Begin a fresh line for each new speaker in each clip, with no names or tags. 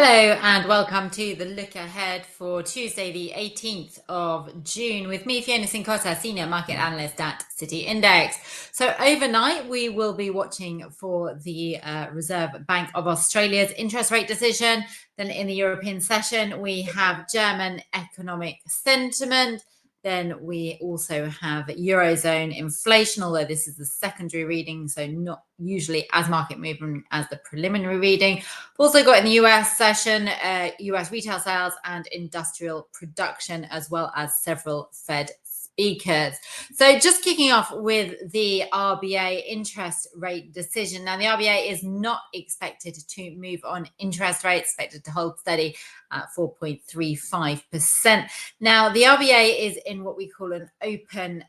Hello and welcome to the look ahead for Tuesday, the 18th of June, with me, Fiona Cincotta, Senior Market Analyst at City Index. So overnight, we will be watching for the Reserve Bank of Australia's interest rate decision. Then in the European session, we have German economic sentiment. Then we also have Eurozone inflation, although this is the secondary reading, so not usually as market movement as the preliminary reading. We've also got in the US session, US retail sales and industrial production, as well as several Fed speakers. So just kicking off with the RBA interest rate decision. Now, the RBA is not expected to move on interest rates, expected to hold steady at 4.35%. Now, the RBA is in what we call an open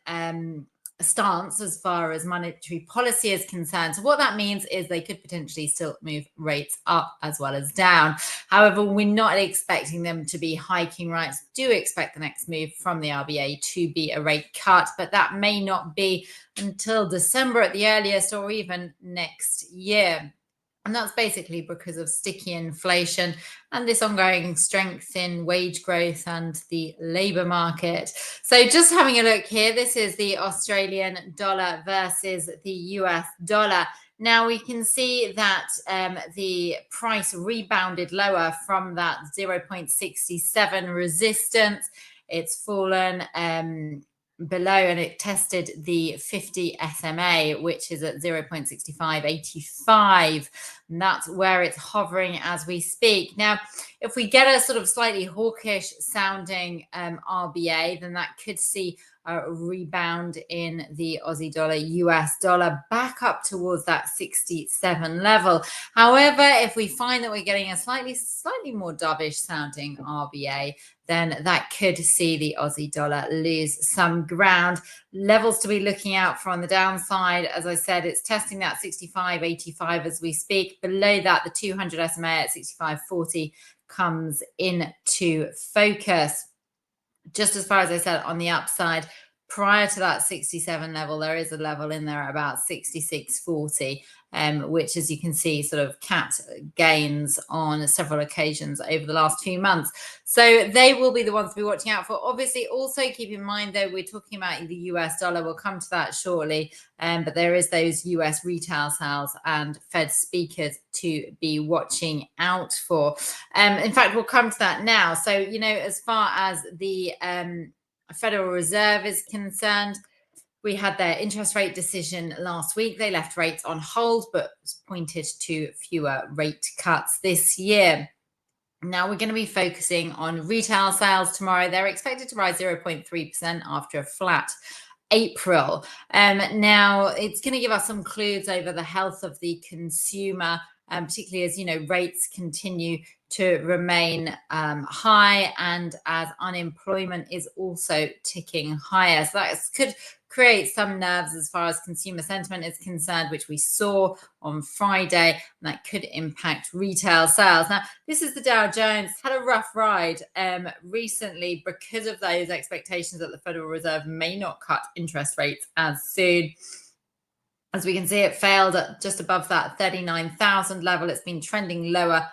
stance as far as monetary policy is concerned. So what that means is they could potentially still move rates up as well as down. However, we're not expecting them to be hiking rates. Do expect the next move from the RBA to be a rate cut, but that may not be until December at the earliest, or even next year. And that's basically because of sticky inflation and this ongoing strength in wage growth and the labour market. So just having a look here, this is the Australian dollar versus the US dollar. Now we can see that the price rebounded lower from that 0.67 resistance. It's fallen below, and it tested the 50 SMA, which is at 0.6585. And that's where it's hovering as we speak. Now, if we get a sort of slightly hawkish sounding RBA, then that could see a rebound in the Aussie dollar, US dollar back up towards that 67 level. However, if we find that we're getting a slightly more dovish sounding RBA, then that could see the Aussie dollar lose some ground. Levels to be looking out for on the downside, as I said, it's testing that 65.85 as we speak. Below that, the 200 SMA at 65.40 comes into focus. Just as far as I said, on the upside, prior to that 67 level, there is a level in there at about 66.40, which, as you can see, sort of capped gains on several occasions over the last few months. So they will be the ones to be watching out for. Obviously, also keep in mind, though, we're talking about the US dollar. We'll come to that shortly. But there is those US retail sales and Fed speakers to be watching out for. In fact, we'll come to that now. So, as far as the Federal Reserve is concerned, we had their interest rate decision last week. They left rates on hold, but pointed to fewer rate cuts this year. Now we're going to be focusing on retail sales tomorrow. They're expected to rise 0.3% after a flat April. Now it's going to give us some clues over the health of the consumer, particularly as rates continue to remain high, and as unemployment is also ticking higher. So that could create some nerves as far as consumer sentiment is concerned, which we saw on Friday, and that could impact retail sales. Now, this is the Dow Jones. Had a rough ride recently because of those expectations that the Federal Reserve may not cut interest rates as soon. As we can see, it failed at just above that 39,000 level. It's been trending lower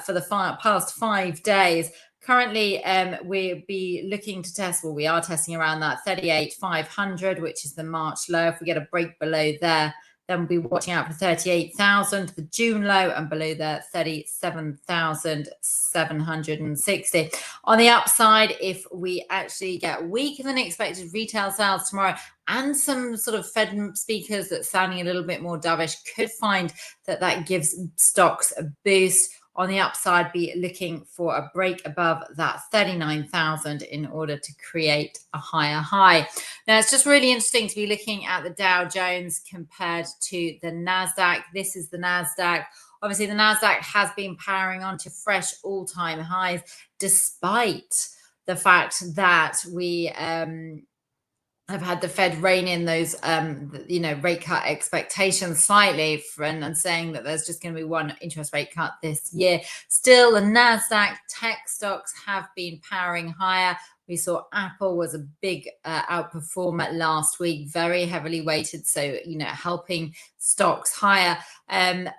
for the past 5 days. Currently, we'll be looking to test, well, we are testing around that 38,500, which is the March low. If we get a break below there, then we'll be watching out for 38,000, the June low, and below there, 37,760. On the upside, if we actually get weaker than expected retail sales tomorrow and some sort of Fed speakers that's sounding a little bit more dovish, could find that gives stocks a boost. On the upside, be looking for a break above that 39,000 in order to create a higher high. Now, it's just really interesting to be looking at the Dow Jones compared to the NASDAQ. This is the NASDAQ. Obviously, the NASDAQ has been powering on to fresh all-time highs, despite the fact that we have had the Fed rein in those, rate cut expectations slightly, and saying that there's just going to be one interest rate cut this year. Still, the NASDAQ tech stocks have been powering higher. We saw Apple was a big outperformer last week, very heavily weighted. So, helping stocks higher. And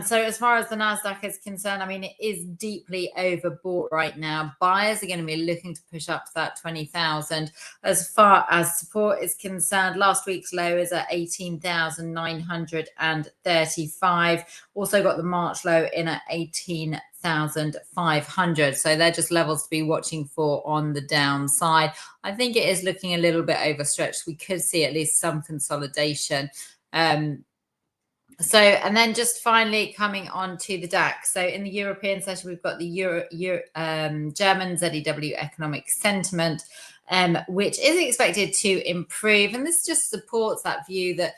so as far as the NASDAQ is concerned, I mean, it is deeply overbought right now. Buyers are going to be looking to push up to that 20,000. As far as support is concerned, last week's low is at 18,935. Also got the March low in at 18,500. So they're just levels to be watching for on the downside. I think it is looking a little bit overstretched. We could see at least some consolidation. So, and then just finally coming on to the DAX. So in the European session, we've got the German ZEW economic sentiment, which is expected to improve. And this just supports that view that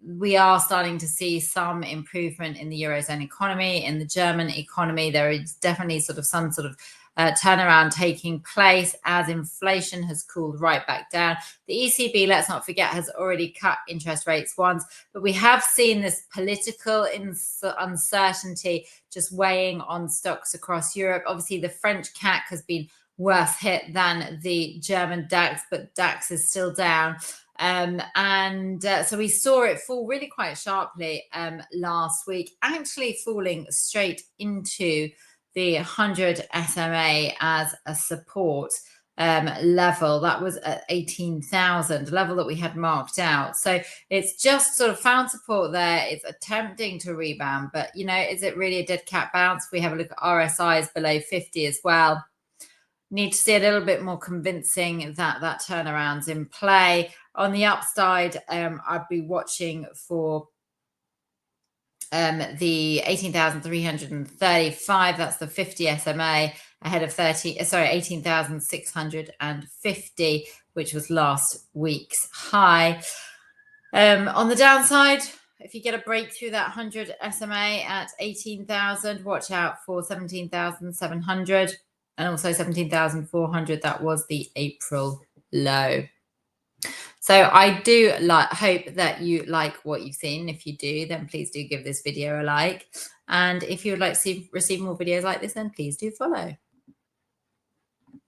we are starting to see some improvement in the Eurozone economy, in the German economy. There is definitely some sort of turnaround taking place as inflation has cooled right back down. The ECB, let's not forget, has already cut interest rates once, but we have seen this political uncertainty just weighing on stocks across Europe. Obviously, the French CAC has been worse hit than the German DAX, but DAX is still down. So we saw it fall really quite sharply last week, actually falling straight into the 100 SMA as a support level. That was at 18,000, level that we had marked out. So it's just sort of found support there. It's attempting to rebound, but is it really a dead cat bounce? We have a look at RSIs below 50 as well. Need to see a little bit more convincing that turnaround's in play. On the upside, I'd be watching for the 18,335, that's the 50 SMA, ahead of 18,650, which was last week's high. On the downside, if you get a break through that 100 SMA at 18,000, watch out for 17,700 and also 17,400. That was the April low. So I do hope that you like what you've seen. If you do, then please do give this video a like. And if you would like to receive more videos like this, then please do follow.